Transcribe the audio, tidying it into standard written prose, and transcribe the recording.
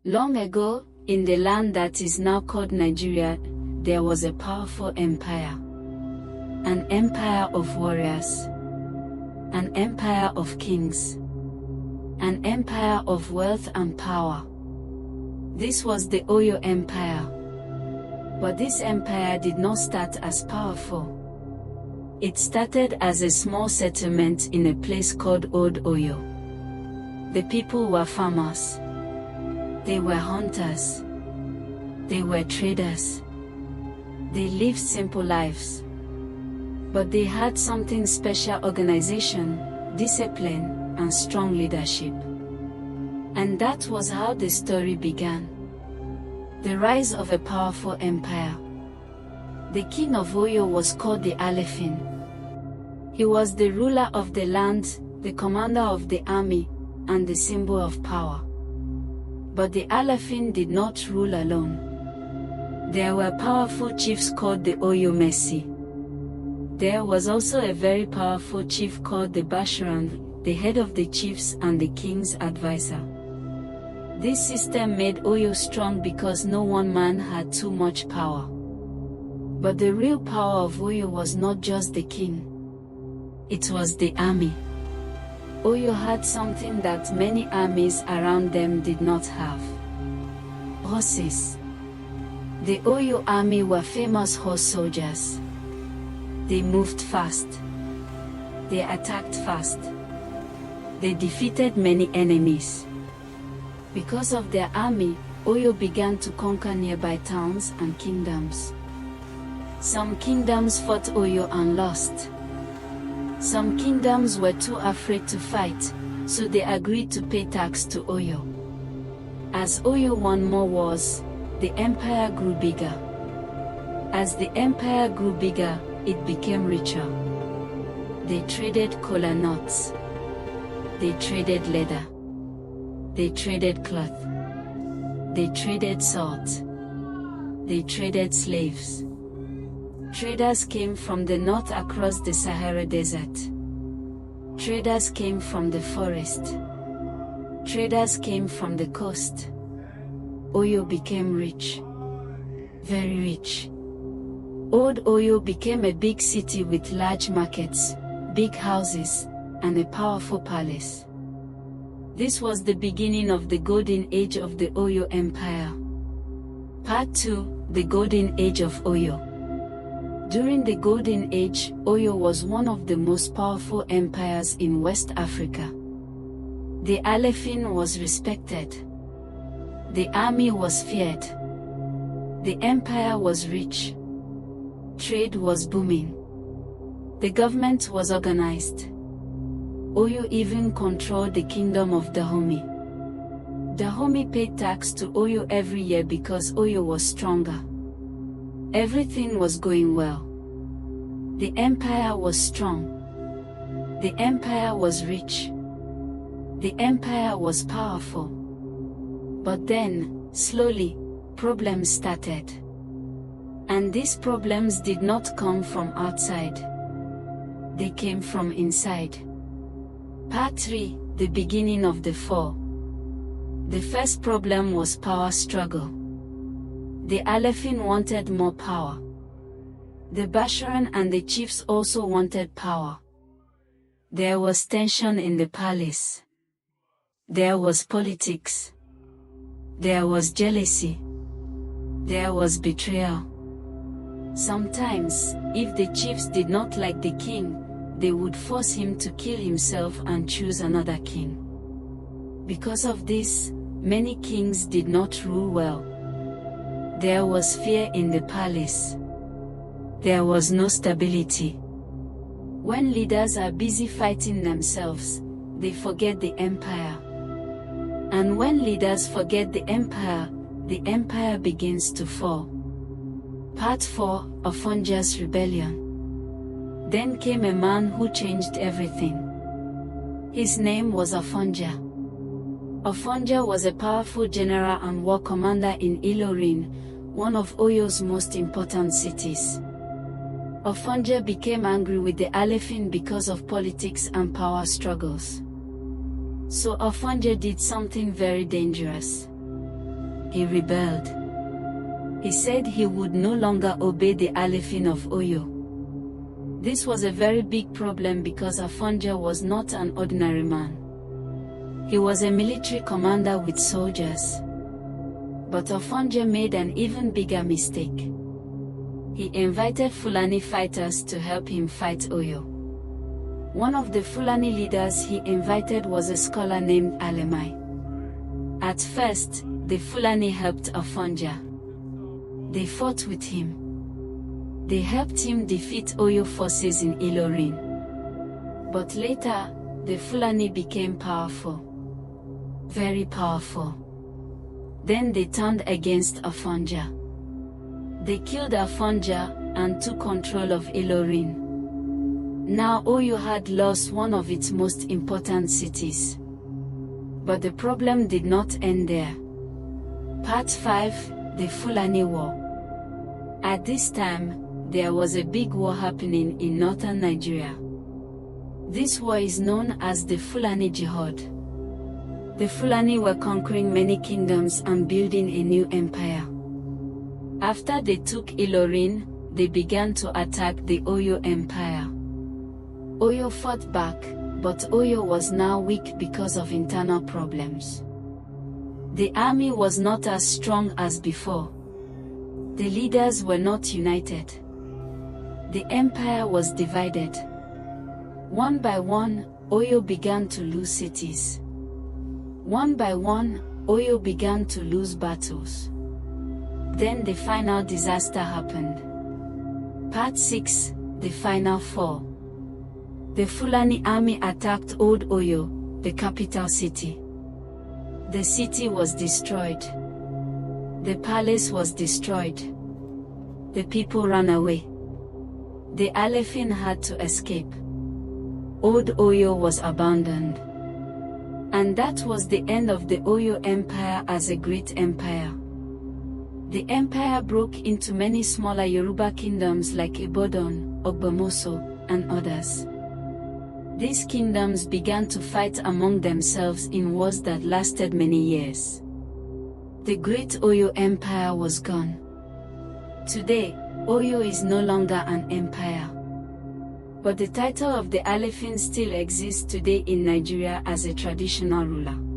Long ago, in the land that is now called Nigeria, there was a powerful empire. An empire of warriors. An empire of kings. An empire of wealth and power. This was the Oyo Empire. But this empire did not start as powerful. It started as a small settlement in a place called Old Oyo. The people were farmers. They were hunters. They were traders. They lived simple lives. But they had something special: organization, discipline, and strong leadership. And that was how the story began. The rise of a powerful empire. The king of Oyo was called the Alaafin. He was the ruler of the land, the commander of the army, and the symbol of power. But the Alaafin did not rule alone. There were powerful chiefs called the Oyo Messi. There was also a very powerful chief called the Basharan, the head of the chiefs and the king's advisor. This system made Oyo strong because no one man had too much power. But the real power of Oyo was not just the king. It was the army. Oyo had something that many armies around them did not have. Horses. The Oyo army were famous horse soldiers. They moved fast. They attacked fast. They defeated many enemies. Because of their army, Oyo began to conquer nearby towns and kingdoms. Some kingdoms fought Oyo and lost. Some kingdoms were too afraid to fight, so they agreed to pay tax to Oyo. As Oyo won more wars, the empire grew bigger. As the empire grew bigger, it became richer. They traded kola nuts. They traded leather. They traded cloth. They traded salt. They traded slaves. Traders came from the north across the Sahara Desert. Traders came from the forest. Traders came from the coast. Oyo became rich. Very rich. Old Oyo became a big city with large markets, big houses, and a powerful palace. This was the beginning of the golden age of the Oyo Empire. Part 2: The Golden Age of Oyo. During the Golden Age, Oyo was one of the most powerful empires in West Africa. The Alaafin was respected. The army was feared. The empire was rich. Trade was booming. The government was organized. Oyo even controlled the kingdom of Dahomey. Dahomey paid tax to Oyo every year because Oyo was stronger. Everything was going well. The empire was strong. The empire was rich. The empire was powerful. But then, slowly, problems started. And these problems did not come from outside. They came from inside. Part 3: The Beginning of the Fall. The first problem was power struggle. The Alaafin wanted more power. The Basharan and the chiefs also wanted power. There was tension in the palace. There was politics. There was jealousy. There was betrayal. Sometimes, if the chiefs did not like the king, they would force him to kill himself and choose another king. Because of this, many kings did not rule well. There was fear in the palace. There was no stability. When leaders are busy fighting themselves, they forget the empire. And when leaders forget the empire begins to fall. Part 4: Afonja's Rebellion. Then came a man who changed everything. His name was Afonja. Afonja was a powerful general and war commander in Ilorin, one of Oyo's most important cities. Afonja became angry with the Alaafin because of politics and power struggles. So Afonja did something very dangerous. he rebelled. He said he would no longer obey the Alaafin of Oyo. This was a very big problem because Afonja was not an ordinary man. He was a military commander with soldiers. But Afonja made an even bigger mistake. He invited Fulani fighters to help him fight Oyo. One of the Fulani leaders he invited was a scholar named Alaafin. At first, the Fulani helped Afonja. They fought with him. They helped him defeat Oyo forces in Ilorin. But later, the Fulani became powerful. Very powerful. Then they turned against Afonja. They killed Afonja and took control of Ilorin. Now Oyo had lost one of its most important cities. But the problem did not end there. Part 5, the Fulani War. At this time, there was a big war happening in northern Nigeria. This war is known as the Fulani Jihad. The Fulani were conquering many kingdoms and building a new empire. After they took Ilorin, they began to attack the Oyo Empire. Oyo fought back, but Oyo was now weak because of internal problems. The army was not as strong as before. The leaders were not united. The empire was divided. One by one, Oyo began to lose cities. One by one, Oyo began to lose battles. Then the final disaster happened. Part 6, the final fall. The Fulani army attacked Old Oyo, the capital city. The city was destroyed. The palace was destroyed. The people ran away. The Alaafin had to escape. Old Oyo was abandoned. And that was the end of the Oyo Empire as a great empire. The empire broke into many smaller Yoruba kingdoms like Ibadan, Ogbomoso, and others. These kingdoms began to fight among themselves in wars that lasted many years. The great Oyo Empire was gone. Today, Oyo is no longer an empire. But the title of the Alaafin still exists today in Nigeria as a traditional ruler.